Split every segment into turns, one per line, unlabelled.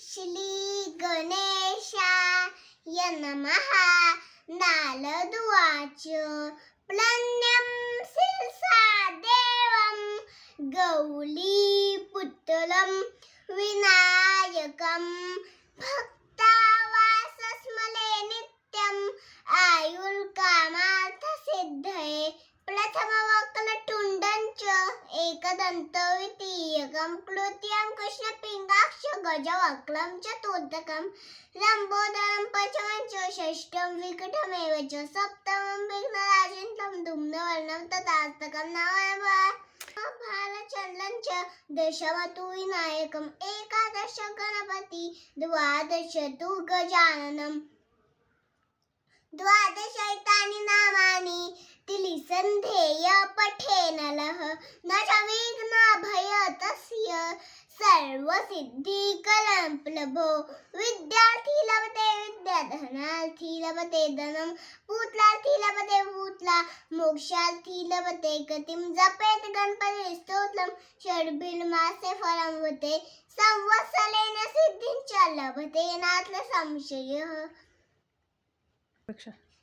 श्री गणेशाय नमः। नारदुवाच प्लन्यं शिरसा देवं गौलीपुत्रं विनायकं भक्तावासस्मले नित्यं आयुर्कामार्थसिद्धये। प्रथमवक्रतुण्डं च एकदन्तं द्वितीयकं तृतीयं कृष्णपिङ्गाक्षं गजवक्त्रं चतुर्थकं लम्बोदरं पंचमं च षष्ठं विकटमेव च सप्तमं विघ्नराजं धूम्रवर्णं तथास्तकं नवमं भालचन्द्रं च दशमं तु विनायकम् एकादश गणपति द्वादश तु गजाननं द्वादशैतानि नामानि तिलिसन्धेय पठेनलः न च विघ्नभयस्तस्य सर्वसिद्धिकरं प्रभो। विद्यार्थी लभते विद्या धनार्थी लभते धनं पुत्रार्थी लभते पुत्रा मोक्षार्थी लभते गतिं। जपेत गणपति स्तोत्रं षड्भिर्मासे फलं वते संवत्सरेण सिद्धिं च लभते नात्र संशयः।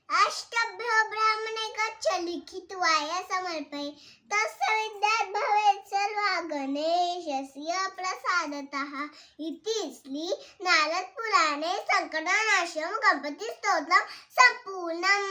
अष्टभ्यो ब्राह्मणे गच्छ लिखित्वाय समर्पये तस्य विद्यात् भवेत् सर्वा गणेशस्य प्रसादतः इति श्री नारद पुराणे संकटनाशनं गणपति स्तोत्रं सम्पूर्णम्।